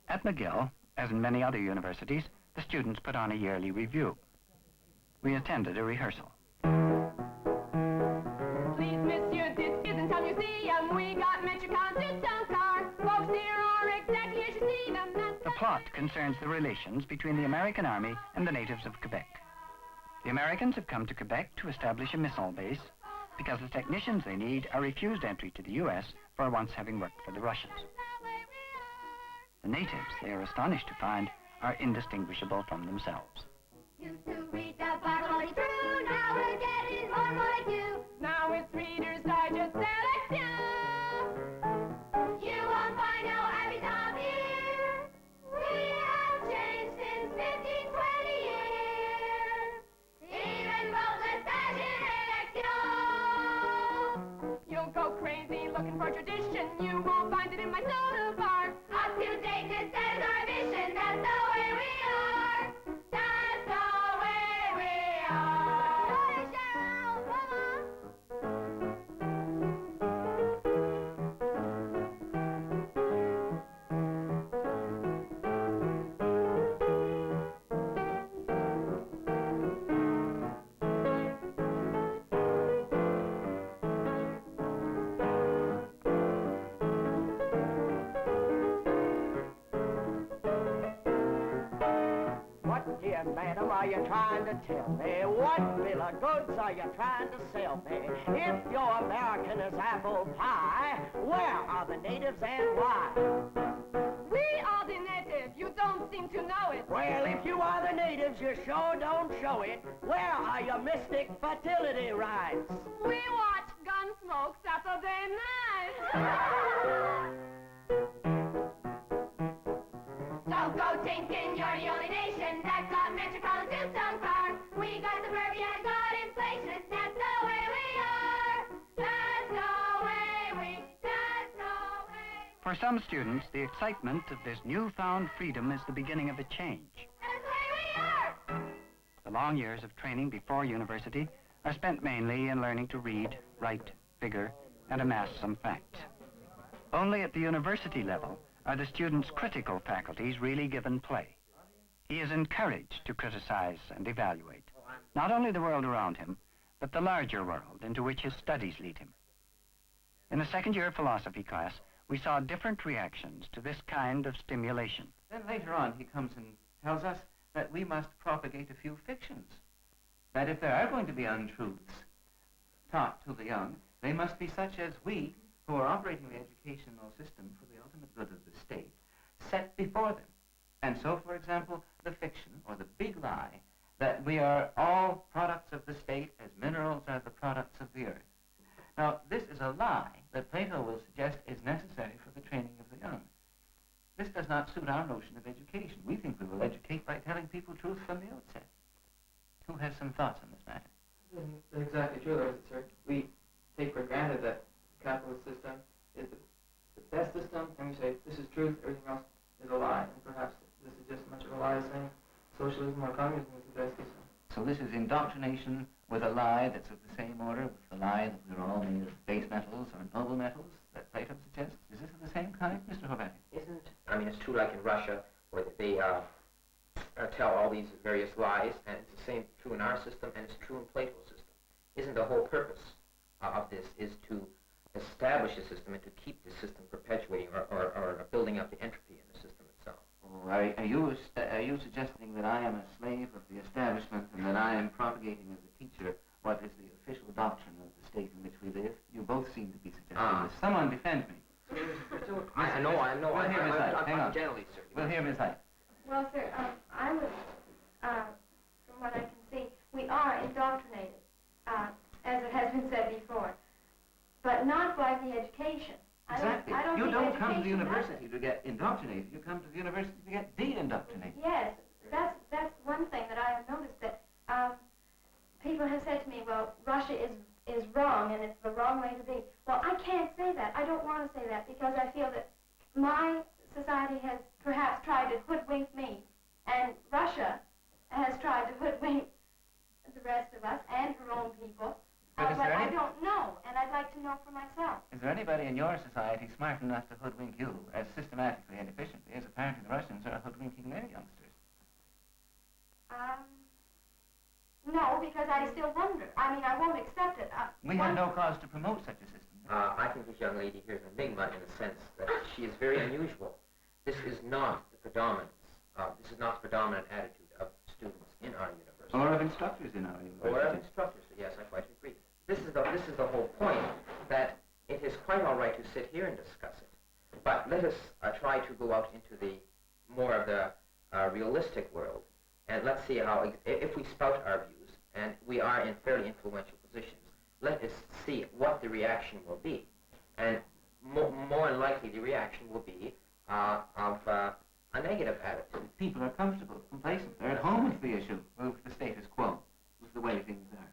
At McGill, as in many other universities, the students put on a yearly review. We attended a rehearsal. Please, monsieur, this isn't a museum. We got Metricon to some car. Folks here are exactly as you see them. The plot concerns the relations between the American Army and the natives of Quebec. The Americans have come to Quebec to establish a missile base because the technicians they need are refused entry to the U.S. for once having worked for the Russians. The natives, they are astonished to find, are indistinguishable from themselves. Used to read the Bible only true, now we're getting more like you. Now it's Reader's Digest selection. You won't find no happy time here. We have changed since 15, 20 years. Even wrote the fashion election. You'll go crazy looking for tradition. You won't find it in my soda bar. Up to date, this is our mission. That's the way we are. That's the way we are. Hey, Cheryl, What, dear madam, are you trying to tell me? What bill of goods are you trying to sell me? If your American is apple pie, where are the natives and why? We are the native. You don't seem to know it. Well, if you are the natives, you sure don't show it. Where are your mystic fertility rites? We watch Gunsmoke Saturday night. Don't go thinking you're the only nation that got Metropolitan some car. We got suburbia and got inflation. That's the way we are. That's the way For some students, the excitement of this newfound freedom is the beginning of a change. That's the way we are. The long years of training before university are spent mainly in learning to read, write, figure, and amass some facts. Only at the university level are the student's critical faculties really given play. He is encouraged to criticize and evaluate, not only the world around him, but the larger world into which his studies lead him. In the second-year philosophy class, we saw different reactions to this kind of stimulation. Then later on, he comes and tells us that we must propagate a few fictions. That if there are going to be untruths taught to the young, they must be such as we, who are operating the educational system for the ultimate good of the state, set before them. And so, for example, the fiction, or the big lie, that we are all products of the state as minerals are the products of the earth. Now, this is a lie that Plato will suggest is necessary for the training of the young. This does not suit our notion of education. We think we will educate by telling people truth from the outset. Who has some thoughts on this matter? That's exactly true, though, sir. We take for granted that the capitalist system is the best system, and we say, this is truth, everything else is a lie. And perhaps this is just as much of a lie as saying socialism or communism is the best system. So this is indoctrination with a lie that's of the same order with the lie that we're all made of base metals or noble metals that Plato suggests. Is this of the same kind, Mr. Horvath? I mean, it's true like in Russia, where they tell all these various lies, and it's the same true in our system, and it's true in Plato's system. Isn't the whole purpose of this is to establish a system and to keep the system perpetuating or building up the entropy in the system itself? Oh, are you suggesting that I am a slave of the establishment and that I am propagating as a teacher what is the official doctrine of the state in which we live? You both seem to be suggesting this. Someone defend me. I know. We'll hear Ms. Hyde. Hang on. Generally, sir. We'll hear Ms. Hyde. Well, sir, I would, from what I can see, we are indoctrinated, as it has been said before, but not by the education. Exactly. I don't You think don't come to the education university to get indoctrinated. You come to the university to get de-indoctrinated. Yes, that's one thing that I have noticed, that people have said to me, well, Russia is wrong and it's the wrong way to be. Well, I can't say that. I don't want to say that because I feel that my society has perhaps tried to hoodwink me, and Russia has tried to hoodwink the rest of us and her own people. But is but there I any- don't know, and I'd like to know for myself. Is there anybody in your society smart enough to hoodwink you as systematically and efficiently as apparently the Russians are hoodwinking their youngsters? No, because I still wonder. I mean, I won't accept it. We have no cause to promote such a system. I think this young lady here is an enigma in the sense that she is very unusual. This is not the predominance. This is not the predominant attitude of students in our university. Or of instructors in our university. Or of instructors. Yes, I quite agree. This is the whole point, that it is quite all right to sit here and discuss it. But let us try to go out into the more of the realistic world, and let's see how, if we spout our views, and we are in fairly influential positions, let us see what the reaction will be. And more than likely the reaction will be of a negative attitude. People are comfortable, complacent. They're at home with the issue, with the status quo, with the way things are.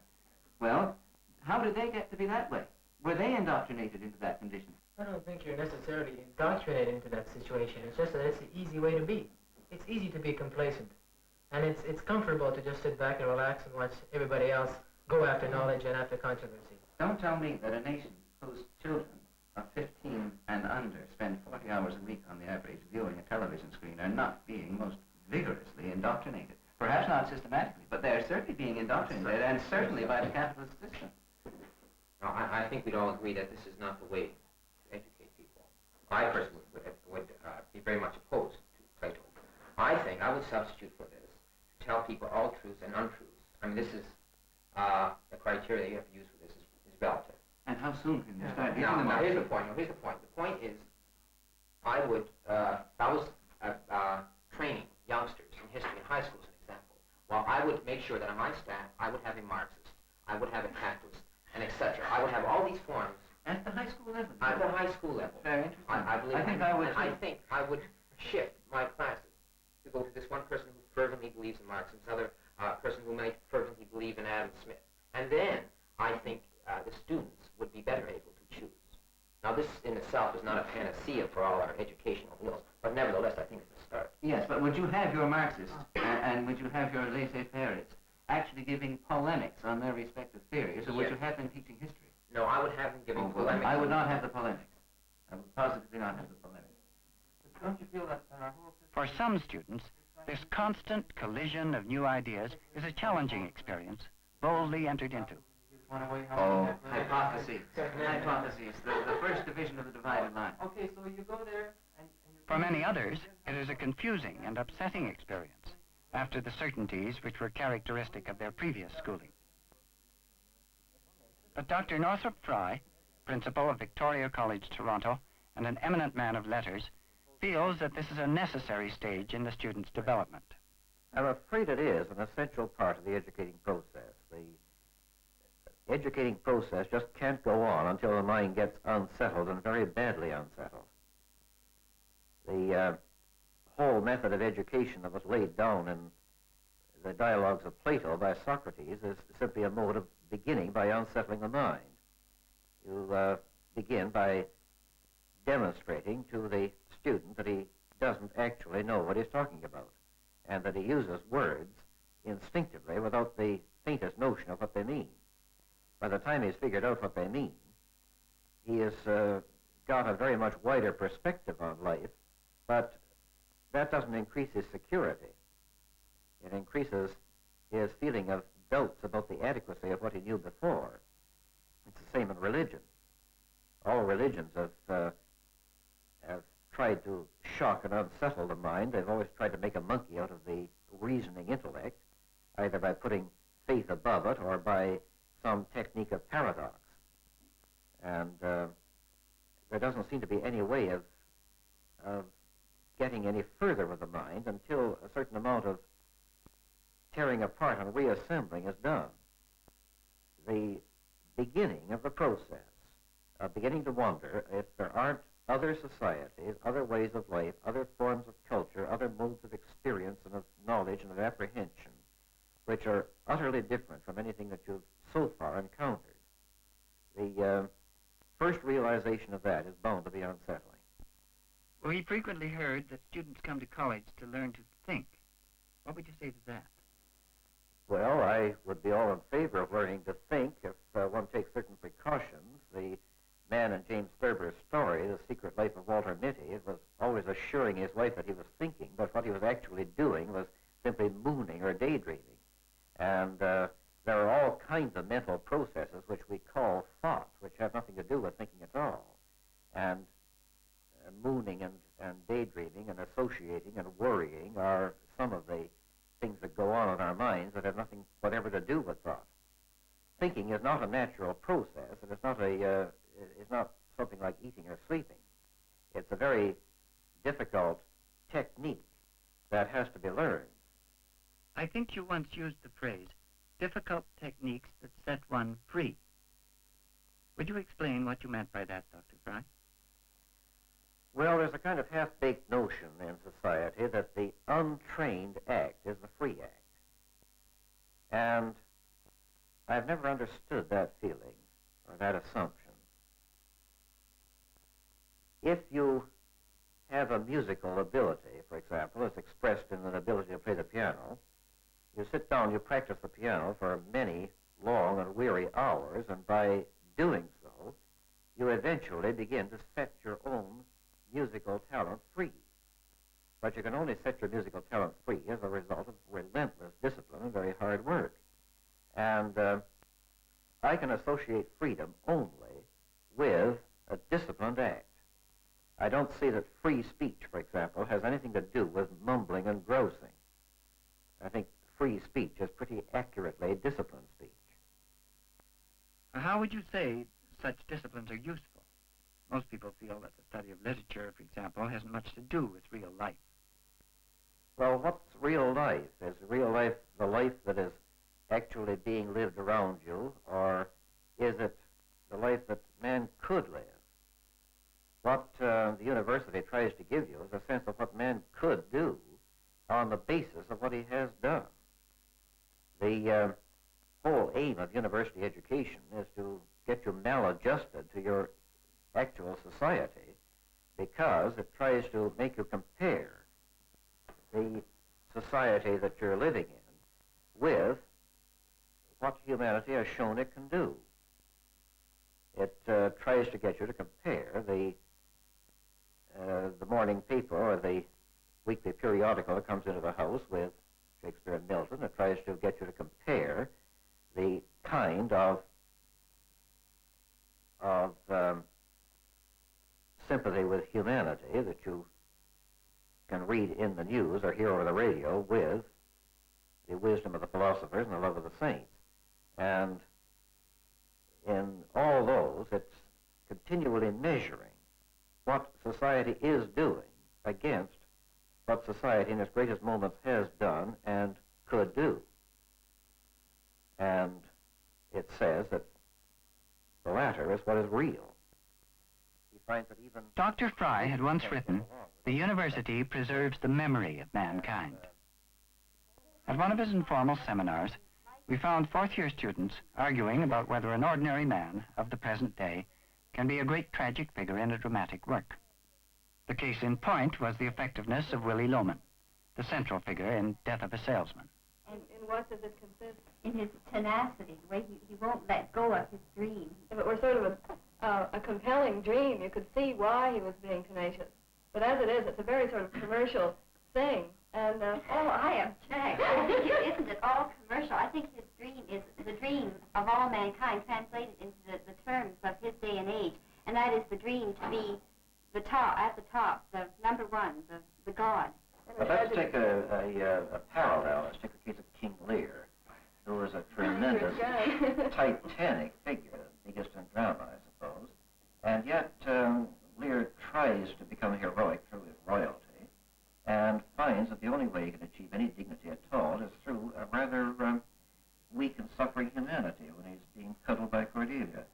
Well, how did they get to be that way? Were they indoctrinated into that condition? I don't think you're necessarily indoctrinated into that situation. It's just that it's the easy way to be. It's easy to be complacent. And it's comfortable to just sit back and relax and watch everybody else go after knowledge and after controversy. Don't tell me that a nation whose children of 15 and under spend 40 hours a week on the average viewing a television screen are not being most vigorously indoctrinated. Perhaps not systematically, but they're certainly being indoctrinated, and certainly by the capitalist system. Now, I think we'd all agree that this is not the way to educate people. I personally would be very much opposed to Plato. I think I would substitute for this to tell people all truths and untruths. I mean, this is the criteria you have to use for this is relative. And how soon can you start? Now, here's the point. Here's the point. The point is, I would, if I was training youngsters in history in high school, as an example, well, I would make sure that on my staff, I would have a Marxist, I would have a Tactlist, and etc. I would have all these forms. At the high school level? At the high school level. Very interesting. I believe. I think I would. I think I would shift my classes to go to this one person who fervently believes in Marx, and this other person who might fervently believe in Adam Smith, and then I think the students would be better able to choose. Now, this in itself is not a panacea for all our educational ills, but nevertheless, I think it's a start. Yes, but would you have your Marxists and would you have your laissez-faireists actually giving polemics on their respective theories, or would you have them teaching history? No, I would have them giving polemics. I would not have the polemics. I would positively not have the polemics. But don't you feel that our whole system... For some students, this constant collision of new ideas is a challenging experience, boldly entered into. Hypotheses. Hypotheses. The first division of the divided line. Okay, so you go there and you... For many others, it is a confusing and upsetting experience after the certainties which were characteristic of their previous schooling. But Dr. Northrop Frye, principal of Victoria College, Toronto, and an eminent man of letters, feels that this is a necessary stage in the student's development. I'm afraid it is an essential part of the educating process. The educating process just can't go on until the mind gets unsettled, and very badly unsettled. The whole method of education that was laid down in the dialogues of Plato by Socrates is simply a mode of beginning by unsettling the mind. You begin by demonstrating to the student that he doesn't actually know what he's talking about, and that he uses words instinctively without the faintest notion of what they mean. By the time he's figured out what they mean, he has got a very much wider perspective on life, but that doesn't increase his security. It increases his feeling of doubts about the adequacy of what he knew before. It's the same in religion. All religions have tried to shock and unsettle the mind. They've always tried to make a monkey out of the reasoning intellect, either by putting faith above it or by some technique of paradox. And there doesn't seem to be any way of getting any further with the mind until a certain amount of tearing apart and reassembling is done. The beginning of the process, beginning to wonder if there aren't other societies, other ways of life, other forms of culture, other modes of experience and of knowledge and of apprehension, which are utterly different from anything that you've so far encountered. The first realization of that is bound to be unsettling. We frequently heard that students come to college to learn to think. What would you say to that? Well, I would be all in favor of learning to think if one takes certain precautions. The man in James Thurber's story, The Secret Life of Walter Mitty, was always assuring his wife that he was thinking, but what he was actually doing was simply mooning or daydreaming. And there are all kinds of mental processes which we call thought, which have nothing to do with thinking at all. And mooning and daydreaming and associating and worrying are some of the things that go on in our minds that have nothing whatever to do with thought. Thinking is not a natural process, and it's not something like eating or sleeping. It's a very difficult technique that has to be learned. I think you once used the phrase, difficult techniques that set one free. Would you explain what you meant by that, Dr. Fry? Well, there's a kind of half-baked notion in society that the untrained act is the free act. And I've never understood that feeling or that assumption. If you have a musical ability, for example, as expressed in an ability to play the piano, you sit down, you practice the piano for many long and weary hours, and by doing so, you eventually begin to set your own musical talent free. But you can only set your musical talent free as a result of relentless discipline and very hard work. And I can associate freedom only with a disciplined act. I don't see that free speech, for example, has anything to do with mumbling and grousing. I think free speech is pretty accurately disciplined speech. How would you say such disciplines are useful? Most people feel that the study of literature, for example, hasn't much to do with real life. Well, what's real life? Is real life the life that is actually being lived around you, or is it the life that man could live? What the university tries to give you is a sense of what man could do on the basis of what he has done. The whole aim of university education is to get you maladjusted to your actual society, because it tries to make you compare the society that you're living in with what humanity has shown it can do. It tries to get you to compare the morning paper or the weekly periodical that comes into the house with Shakespeare and Milton. It tries to get you to compare the kind of sympathy with humanity that you can read in the news or hear over the radio with the wisdom of the philosophers and the love of the saints. And in all those, it's continually measuring what society is doing against what society in its greatest moments has done and could do. And it says that the latter is what is real. He finds that even Dr. Fry had once written, "The university preserves the memory of mankind." At one of his informal seminars, we found fourth-year students arguing about whether an ordinary man of the present day can be a great tragic figure in a dramatic work. The case in point was the effectiveness of Willy Loman, the central figure in Death of a Salesman. And in what does it consist? In his tenacity, the way he won't let go of his dream. If it were sort of a compelling dream, you could see why he was being tenacious. But as it is, it's a very sort of commercial thing. And Oh, I object. I think it isn't at all commercial. I think his dream is the dream of all mankind translated into the terms of his day and age. And that is the dream to be the top, at the top, the number one, the god. But let's take a parallel. Let's take the case of King Lear, who was a tremendous titanic figure, the biggest in drama, I suppose. And yet, Lear tries to become heroic through his royalty and finds that the only way he can achieve any dignity at all is through a rather weak and suffering humanity when he's being cuddled by Cordelia.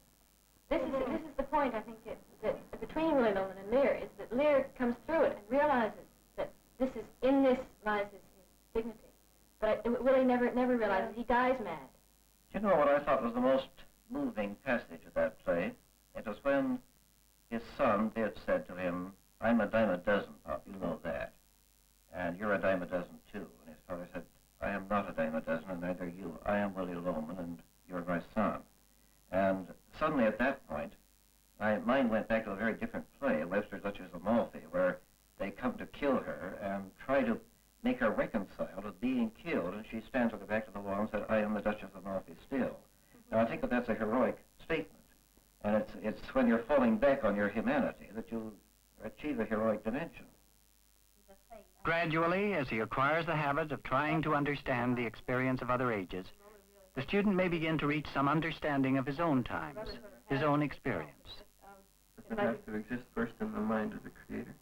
This is the point, I think, that between Willy Loman and Lear, is that Lear comes through it and realizes that in this lies his dignity. But Willy never realizes he dies mad. Do you know what I thought was the most moving passage of that play? It was when his son, Biff, said to him, "I'm a dime a dozen, Pop, you know that. And you're a dime a dozen, too." And his father said, "I I am not a dime a dozen, and neither you. I am Willie Loman, and you're my son. And suddenly at that point, my mind went back to a very different play, Webster's Duchess of Amalfi, where they come to kill her and try to make her reconcile with being killed, and she stands with her back to the wall and said, I am the Duchess of Amalfi still. Now, I think that that's a heroic statement, and it's when you're falling back on your humanity that you achieve a heroic dimension. Gradually, as he acquires the habit of trying to understand the experience of other ages, the student may begin to reach some understanding of his own times, his own experience. Does it have to exist first in the mind of the creator?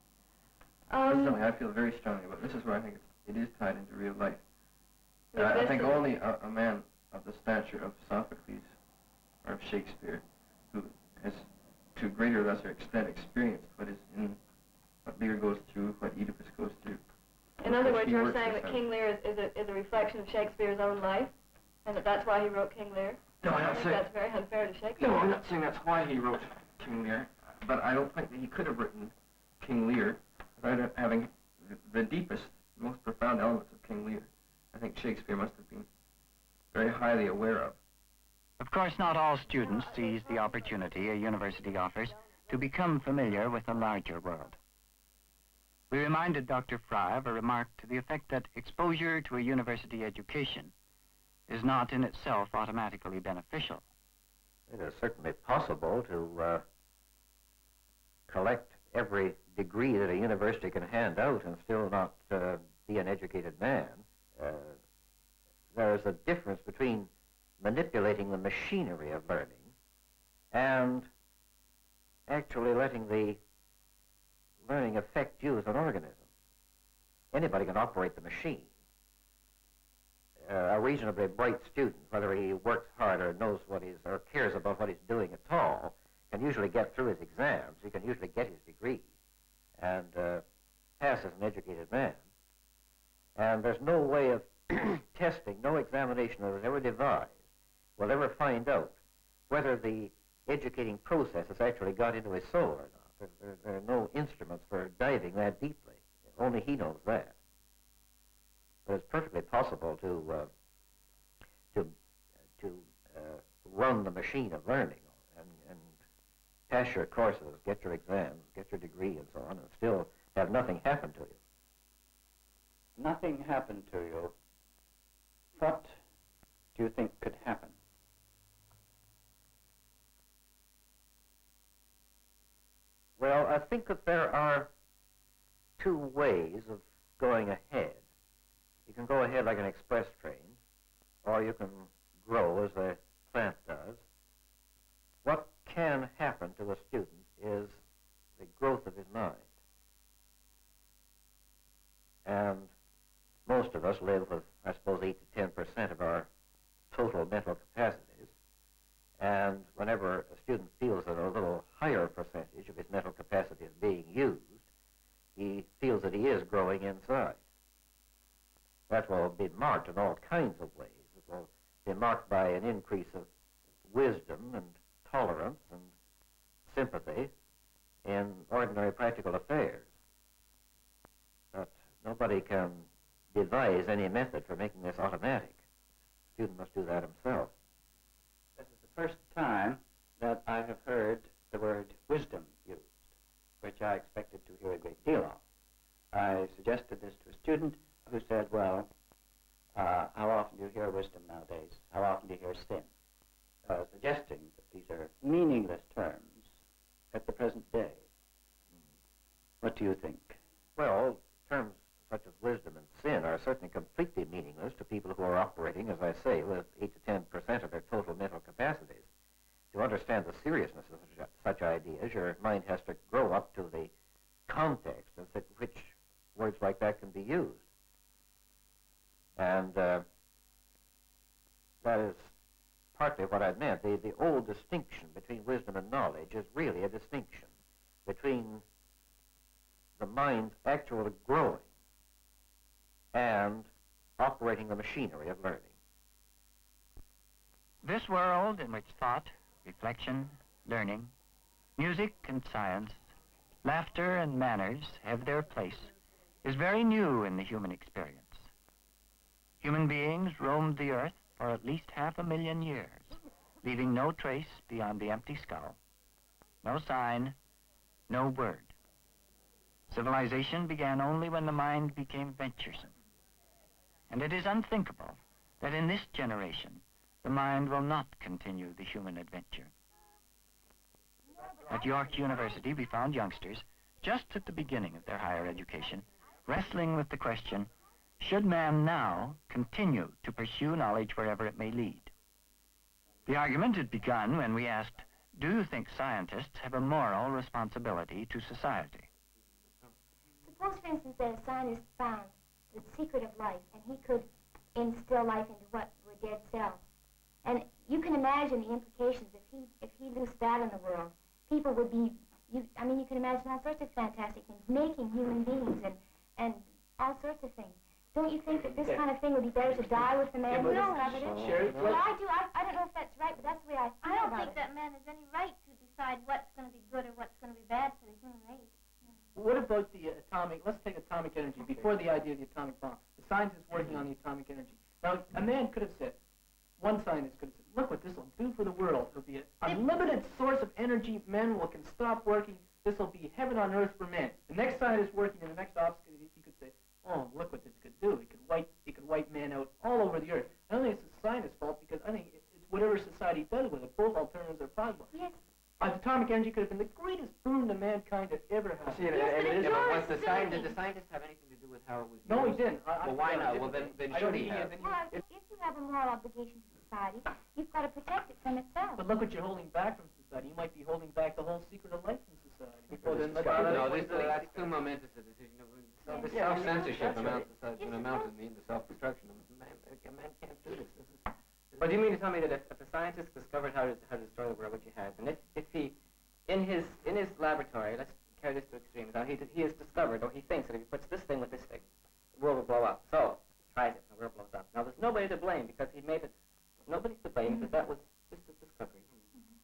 That's something I feel very strongly about. This is where I think it is tied into real life. I think only a man of the stature of Sophocles or of Shakespeare, who has to a greater or lesser extent experienced what Lear goes through, what Oedipus goes through. In other words, you're saying that King Lear is a reflection of Shakespeare's own life, and that's why he wrote King Lear? No, I think that's very unfair to Shakespeare. No, I'm not saying that's why he wrote King Lear, but I don't think that he could have written King Lear without having the deepest, most profound elements of King Lear. I think Shakespeare must have been very highly aware of. Of course, not all students seize the opportunity a university offers to become familiar with the larger world. We reminded Dr. Fry of a remark to the effect that exposure to a university education is not in itself automatically beneficial. It is certainly possible to collect every degree that a university can hand out and still not be an educated man. There is a difference between manipulating the machinery of learning and actually letting the learning affect you as an organism. Anybody can operate the machine. A reasonably bright student, whether he works hard or knows what he's, or cares about what he's doing at all, can usually get through his exams. He can usually get his degree and pass as an educated man. And there's no way of testing, no examination that was ever devised will ever find out whether the educating process has actually got into his soul or not. There are no instruments for diving that deeply. Only he knows that. But it's perfectly possible to run the machine of learning and pass your courses, get your exams, get your degree and so on, and still have nothing happen to you. Nothing happened to you. What do you think could happen? Well, I think that there are two ways of going ahead. You can go ahead like an express train, or you can grow as a plant does. What can happen to a student is the growth of his mind. And most of us live with, I suppose, 8 to 10% of our total mental capacities. And whenever a student feels that a little higher percentage of his mental capacity is being used, he feels that he is growing inside. That will be marked in all kinds of ways. It will be marked by an increase of wisdom and tolerance and sympathy in ordinary practical affairs. But nobody can devise any method for making this automatic. The student must do that himself. This is the first time that I have heard the word wisdom used, which I expected to hear a great deal of. I suggested this to a student who said, well, how often do you hear wisdom nowadays? How often do you hear sin? Suggesting that these are meaningless terms at the present day. What do you think? Well, terms such as wisdom and sin are certainly completely meaningless to people who are operating, as I say, with 8 to 10% of their total mental capacities. To understand the seriousness of such ideas, your mind has to grow up to the context in which words like that can be used. And that is partly what I meant. The old distinction between wisdom and knowledge is really a distinction between the mind's actual growing and operating the machinery of learning. This world in which thought, reflection, learning, music and science, laughter and manners have their place is very new in the human experience. Human beings roamed the earth for at least 500,000 years, leaving no trace beyond the empty skull. No sign, no word. Civilization began only when the mind became venturesome. And it is unthinkable that in this generation, the mind will not continue the human adventure. At York University, we found youngsters, just at the beginning of their higher education, wrestling with the question, should man now continue to pursue knowledge wherever it may lead? The argument had begun when we asked, do you think scientists have a moral responsibility to society? Suppose, for instance, that a scientist found the secret of life, and he could instill life into what were dead cells. And you can imagine the implications if he loosed that in the world. People would be, you can imagine all sorts of fantastic things, making human beings and all sorts of things. Don't you think that this kind of thing would be better to die with the man? No, evidence. Sherry, Well, I do. I don't know if that's right, but that's the way I feel I don't about think it. that man has any right to decide what's going to be good or what's going to be bad for the human race. what about the atomic, let's take atomic energy, before the idea of the atomic bomb. The scientists working on the atomic energy. Now, a man could have said, one scientist could have said, look what this will do for the world. It'll be an unlimited source of energy. Men can stop working. This will be heaven on earth for men. The next scientist working in the next obstacle, he could say, oh, look what this could do. It could wipe man out all over the earth. I don't think it's the scientist's fault, because I think it's whatever society does with it. Both alternatives are possible. Yes. Atomic energy could have been the greatest boon to mankind that ever had. See, and it is, but was the scientist, did the scientist have anything to do with how it was used? No, he didn't. Well, why not? Well, then I should don't he think have? has any- Well, if you have a moral obligation to society, you've got to protect it from itself. But look what you're holding back from society. You might be holding back the whole secret of life from society. Well, then let's Well, do no, that. that's too momentous a decision. The Yeah, self-censorship that's amounts right. to self-destruction. A man can't do this. But do you mean to tell me that if a scientist discovered how to destroy the world, which he has, and if he, in his laboratory, let's carry this to extremes, now he has discovered, or he thinks that if he puts this thing with this thing, the world will blow up. So, tries it, the world blows up. Now, there's nobody to blame, because he made it, nobody's to blame, because that was just a discovery.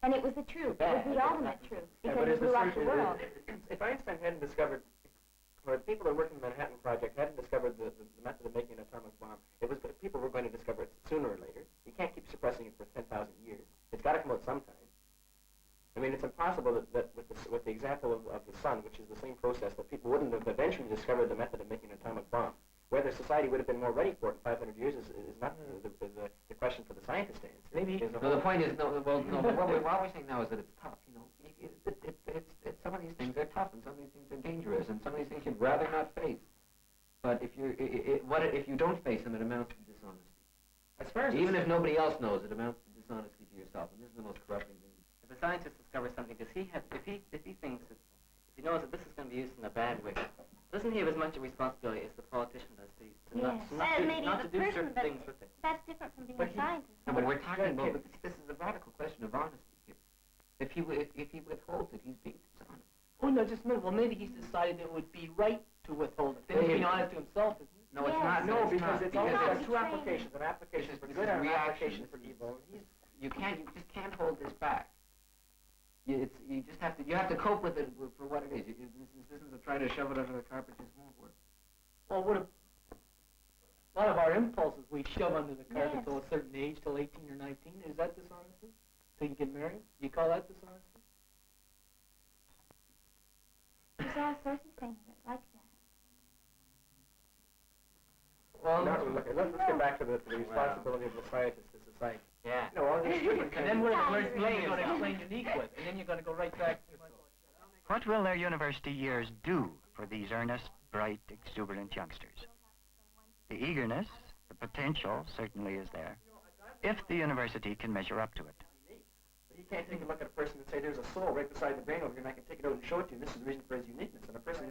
And it was the truth. It was the ultimate truth, because but it is blew up the world. If Einstein hadn't discovered, or the people that are working on the Manhattan Project hadn't discovered the method of making an atomic bomb, people were going to discover it sooner or later. You can't keep suppressing it for 10,000 years. It's got to come out sometime. I mean, it's impossible that with the example of the sun, which is the same process, that people wouldn't have eventually discovered the method of making an atomic bomb. Whether society would have been more ready for it in 500 years is not the question for the scientist to answer. Maybe. No, the point is, but what we're saying now is that it's tough, you know. Some of these things are tough, and some of these things are dangerous, and some of these things you'd rather not face. But if you don't face them, it amounts to dishonesty. As far as Even if nobody else knows, it amounts to dishonesty to yourself, and this is the most corrupting thing. If a scientist discovers something, if he thinks that, if he knows that this is going to be used in a bad way, doesn't he have as much a responsibility as the politician does to Yes. Maybe not to the do person, certain but things with it? that's different from being But a he- scientist. No, but we're talking about, but this is a radical question of honesty. If he withholds it, he's being dishonest. Oh, no, just a minute. Well, maybe he's decided it would be right to withhold it. Then he's being honest to himself, isn't he? No, it's Yes. not. No, it's because not, it's always not got two betraying. applications, an application for This good is and an reaction. application for evil. You just can't hold this back. You have to cope with it for what it is. This isn't to try to shove it under the carpet. Just won't work. Well, a lot of our impulses we shove under the carpet Yes. till a certain age, till 18 or 19. Is that dishonesty? So you can get married? Do you call that dishonesty? There's all sorts of things that like that. Well, Let's get back to the responsibility of the scientist to society. yeah. No, all these different And kinds then of... where's the thing you're going to explain unique with? And then you're going to go right back to... What will their university years do for these earnest, bright, exuberant youngsters? The eagerness, the potential certainly is there, if the university can measure up to it. You can't take a look at a person and say, there's a soul right beside the brain over here, and I can take it out and show it to you, and this is the reason for his uniqueness. And a person...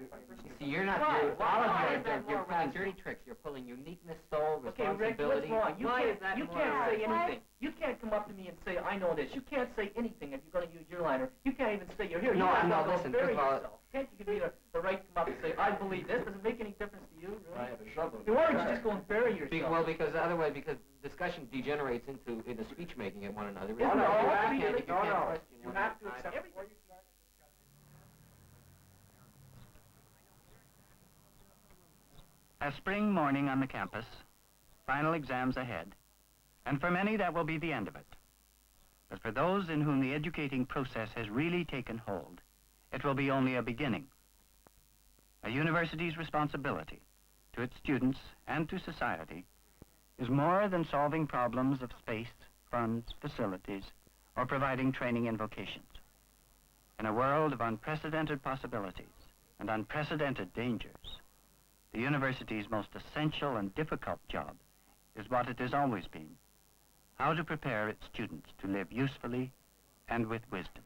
See, you're not. Why? All of Why you is that you're more pulling rational? dirty tricks. You're pulling uniqueness, soul, Okay, Rick, what's responsibility. wrong? You can't say rational? anything. You can't come up to me and say, I know this. You can't say anything if you're going to use your liner. You can't even say you're here. No, you I'm not. have to Listen, bury first of all- yourself. Can't you give me the right to come up and say, I believe this? Does it make any difference to you, really? I have a shovel. Then why don't you just go and bury yourself? Because otherwise, because discussion degenerates into speech making at one another. No, no, You no, can't- no, you can't no. question You one have to another. accept... A spring morning on the campus, final exams ahead, and for many that will be the end of it. But for those in whom the educating process has really taken hold, it will be only a beginning. A university's responsibility to its students and to society is more than solving problems of space, funds, facilities, or providing training in vocations. In a world of unprecedented possibilities and unprecedented dangers, the university's most essential and difficult job is what it has always been: how to prepare its students to live usefully and with wisdom.